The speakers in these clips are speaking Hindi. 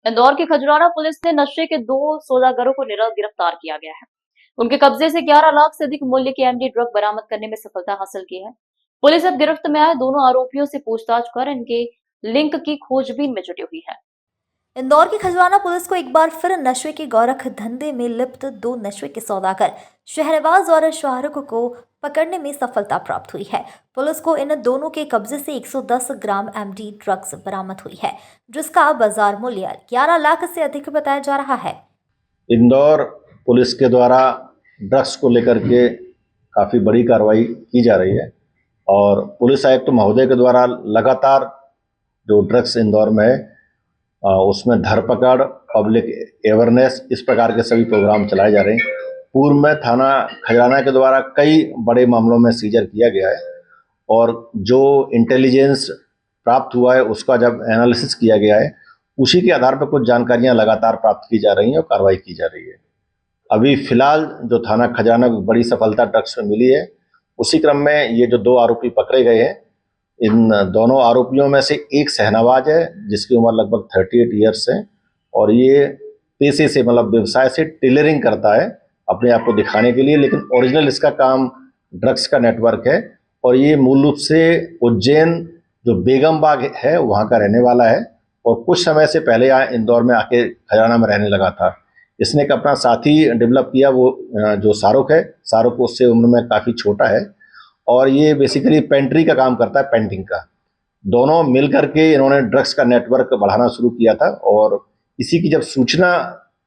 इंदौर की खजुराना पुलिस ने नशे के 2 सौदागरों को गिरफ्तार किया गया है। उनके कब्जे से 11 लाख से अधिक मूल्य की एमडी ड्रग बरामद करने में सफलता हासिल की है। पुलिस अब गिरफ्त में आए दोनों आरोपियों से पूछताछ कर इनके लिंक की खोजबीन में जुटी हुई है। इंदौर की खजवाना पुलिस को एक बार फिर नशे के गोरख धंधे में लिप्त 2 नशे के सौदागर शहरवाज और शाहरुख को पकड़ने में सफलता प्राप्त हुई है। पुलिस को इन दोनों के कब्जे से 110 ग्राम एमडी ड्रग्स बरामद हुई है, जिसका बाजार मूल्य 11 लाख से अधिक बताया जा रहा है। इंदौर पुलिस के द्वारा ड्रग्स को लेकर के काफ़ी बड़ी कार्रवाई की जा रही है और पुलिस आयुक्त महोदय के द्वारा लगातार जो ड्रग्स इंदौर में है उसमें धरपकड़, पब्लिक अवेयरनेस, इस प्रकार के सभी प्रोग्राम चलाए जा रहे हैं। पूर्व में थाना खजराना के द्वारा कई बड़े मामलों में सीजर किया गया है और जो इंटेलिजेंस प्राप्त हुआ है उसका जब एनालिसिस किया गया है, उसी के आधार पर कुछ जानकारियां लगातार प्राप्त की जा रही हैं और कार्रवाई की जा रही है। अभी फिलहाल जो थाना खजाना को बड़ी सफलता ड्रग्स में मिली है, उसी क्रम में ये जो 2 आरोपी पकड़े गए हैं, इन दोनों आरोपियों में से एक शहनवाज है जिसकी उम्र लगभग 38 ईयर्स है और ये पेशे से मतलब व्यवसाय से टेलरिंग करता है अपने आप को दिखाने के लिए, लेकिन ओरिजिनल इसका काम ड्रग्स का नेटवर्क है और ये मूल रूप से उज्जैन जो बेगम बाग है वहाँ का रहने वाला है और कुछ समय से पहले यहाँ इंदौर में आके खजाना में रहने लगा था। इसने एक अपना साथी डेवलप किया, वो जो शाहरुख है, शाहरुख उससे उम्र में काफ़ी छोटा है और ये बेसिकली पेंट्री का काम करता है, पेंटिंग का। दोनों मिल करके इन्होंने ड्रग्स का नेटवर्क बढ़ाना शुरू किया था और इसी की जब सूचना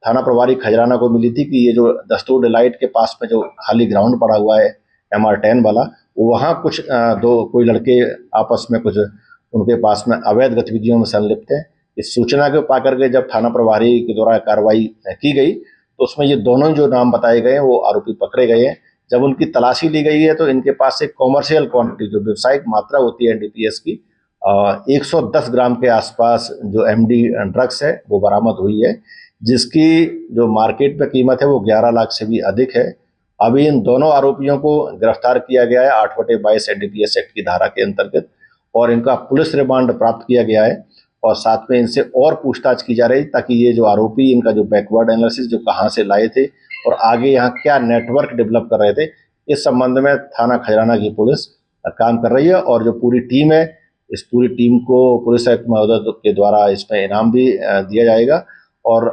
थाना प्रभारी खजराना को मिली थी कि ये जो दस्तूर डिलाइट के पास में जो खाली ग्राउंड पड़ा हुआ है MR10 वाला, वहाँ कुछ कोई लड़के आपस में कुछ उनके पास में अवैध गतिविधियों में संलिप्त हैं। इस सूचना को पाकर के जब थाना प्रभारी के द्वारा कार्रवाई की गई तो उसमें ये दोनों जो नाम बताए गए हैं वो आरोपी पकड़े गए हैं। जब उनकी तलाशी ली गई है तो इनके पास से कॉमर्शियल क्वांटिटी जो व्यावसायिक मात्रा होती है NDPS की 110 ग्राम के आसपास जो MD ड्रग्स है वो बरामद हुई है, जिसकी जो मार्केट में कीमत है वो 11 लाख से भी अधिक है। अभी इन दोनों आरोपियों को गिरफ्तार किया गया है 8/22 NDPS एक्ट की धारा के अंतर्गत और इनका पुलिस रिमांड प्राप्त किया गया है और साथ में इनसे और पूछताछ की जा रही है ताकि ये जो आरोपी, इनका जो बैकवर्ड एनालिसिस जो कहाँ से लाए थे और आगे यहाँ क्या नेटवर्क डेवलप कर रहे थे, इस संबंध में थाना खजराना की पुलिस काम कर रही है और जो पूरी टीम है, इस पूरी टीम को पुलिस आयुक्त महोदय के द्वारा इसमें इनाम भी दिया जाएगा और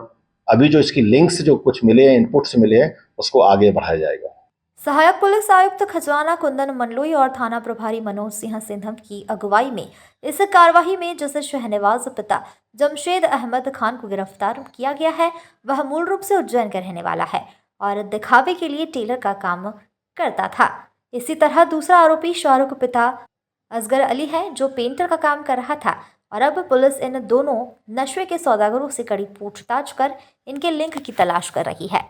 अभी जो इसकी लिंक्स जो कुछ मिले हैं, इनपुट्स मिले हैं, उसको आगे बढ़ाया जाएगा। सहायक पुलिस आयुक्त खजवाना कुंदन मंडलोई और थाना प्रभारी मनोज सिंह सिंधम की अगुवाई में इस कार्यवाही में जिस शहनवाज पिता जमशेद अहमद खान को गिरफ्तार किया गया है, वह मूल रूप से उज्जैन का रहने वाला है और दिखावे के लिए टेलर का काम करता था। इसी तरह दूसरा आरोपी शाहरुख पिता असगर अली है, जो पेंटर का काम कर रहा था और अब पुलिस इन दोनों नशे के सौदागरों से कड़ी पूछताछ कर इनके लिंक की तलाश कर रही है।